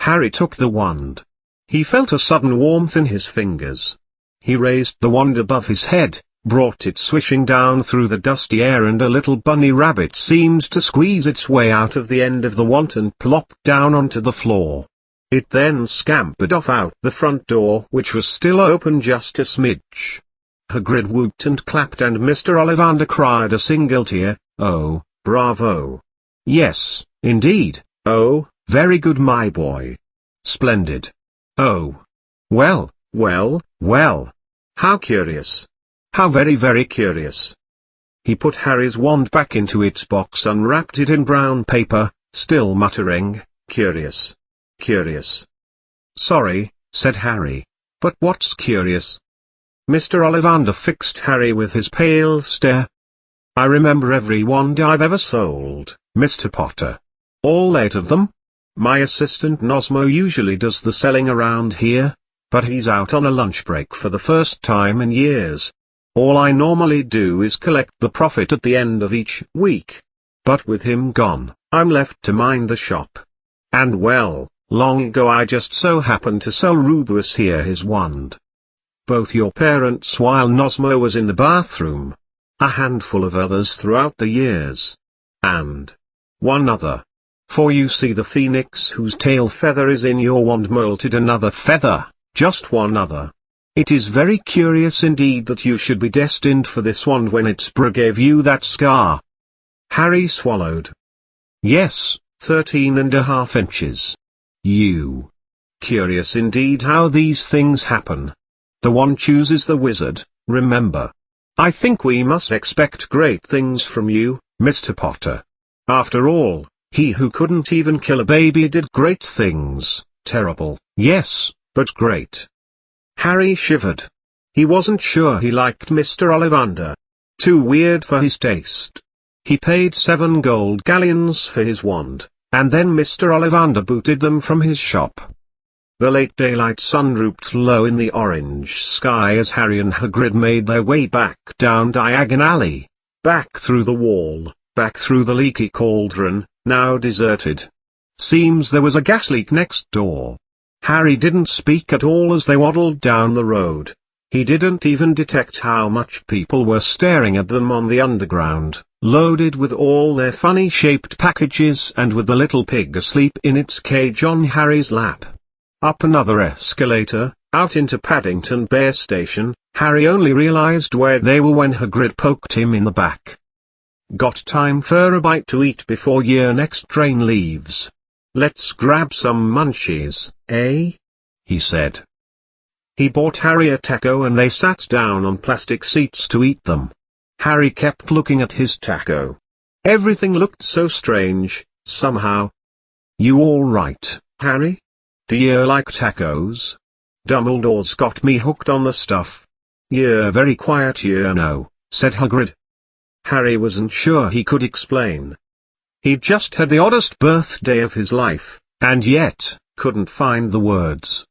Harry took the wand. He felt a sudden warmth in his fingers. He raised the wand above his head, brought it swishing down through the dusty air, and a little bunny rabbit seemed to squeeze its way out of the end of the wand and plop down onto the floor. It then scampered off out the front door, which was still open just a smidge. Hagrid whooped and clapped, and Mr. Ollivander cried a single tear, "Oh, bravo! Yes, indeed, oh, very good my boy. Splendid. Oh. Well, well, well. How curious. How very, very curious." He put Harry's wand back into its box, unwrapped it in brown paper, still muttering, "Curious. Curious." "Sorry," said Harry. "But what's curious?" Mr. Ollivander fixed Harry with his pale stare. "I remember every wand I've ever sold, Mr. Potter. All 8 of them. My assistant Nosmo usually does the selling around here, but he's out on a lunch break for the first time in years. All I normally do is collect the profit at the end of each week. But with him gone, I'm left to mind the shop. And well, long ago I just so happened to sell Rubeus here his wand. Both your parents while Nosmo was in the bathroom. A handful of others throughout the years. And one other. For you see the phoenix whose tail feather is in your wand molted another feather, just one other. It is very curious indeed that you should be destined for this wand when its bra gave you that scar." Harry swallowed. "Yes, 13.5 inches. You. Curious indeed how these things happen. The one chooses the wizard, remember. I think we must expect great things from you, Mr. Potter. After all, he who couldn't even kill a baby did great things. Terrible, yes, but great." Harry shivered. He wasn't sure he liked Mr. Ollivander. Too weird for his taste. He paid 7 gold galleons for his wand, and then Mr. Ollivander booted them from his shop. The late daylight sun drooped low in the orange sky as Harry and Hagrid made their way back down Diagon Alley, back through the wall, back through the leaky cauldron, now deserted. Seems there was a gas leak next door. Harry didn't speak at all as they waddled down the road. He didn't even detect how much people were staring at them on the underground, loaded with all their funny-shaped packages and with the little pig asleep in its cage on Harry's lap. Up another escalator, out into Paddington Bear Station. Harry only realized where they were when Hagrid poked him in the back. "Got time for a bite to eat before your next train leaves? Let's grab some munchies, eh?" he said. He bought Harry a taco and they sat down on plastic seats to eat them. Harry kept looking at his taco. Everything looked so strange, somehow. "You all right, Harry? Do you like tacos? Dumbledore's got me hooked on the stuff." "You're very quiet, you know," said Hagrid. Harry wasn't sure he could explain. He'd just had the oddest birthday of his life, and yet, couldn't find the words.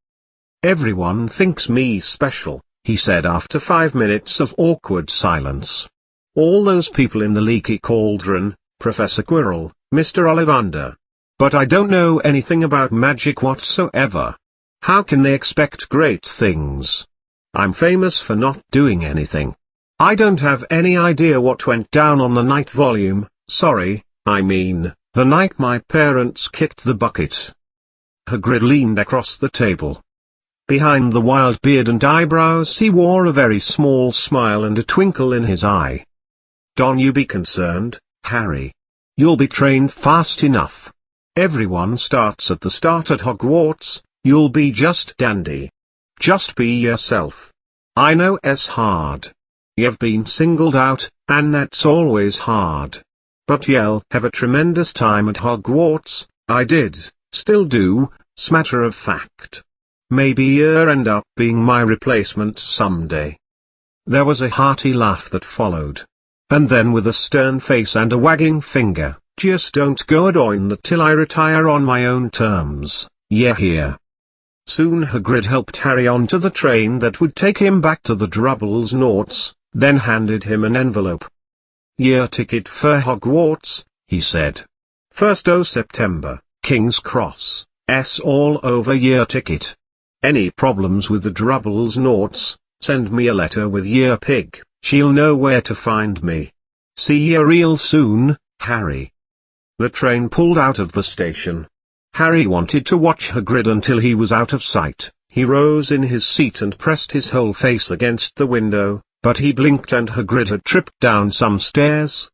"Everyone thinks me special," he said after 5 minutes of awkward silence. "All those people in the leaky cauldron, Professor Quirrell, Mr. Ollivander. But I don't know anything about magic whatsoever. How can they expect great things? I'm famous for not doing anything. I don't have any idea what went down on the night volume, sorry, I mean, the night my parents kicked the bucket." Hagrid leaned across the table. Behind the wild beard and eyebrows he wore a very small smile and a twinkle in his eye. "Don't you be concerned, Harry. You'll be trained fast enough. Everyone starts at the start at Hogwarts, you'll be just dandy. Just be yourself. I know it's hard. You've been singled out, and that's always hard. But you'll have a tremendous time at Hogwarts. I did, still do, matter of fact. Maybe you'll end up being my replacement someday." There was a hearty laugh that followed. And then with a stern face and a wagging finger, "Just don't go a doing that till I retire on my own terms, yeah here." Soon Hagrid helped Harry onto the train that would take him back to the Drubbles Noughts, then handed him an envelope. "Year ticket for Hogwarts," he said. "1st o' September, King's Cross, S all over year ticket. Any problems with the Drubbles Noughts, send me a letter with year pig, she'll know where to find me. See ya real soon, Harry." The train pulled out of the station. Harry wanted to watch Hagrid until he was out of sight. He rose in his seat and pressed his whole face against the window, but he blinked and Hagrid had tripped down some stairs,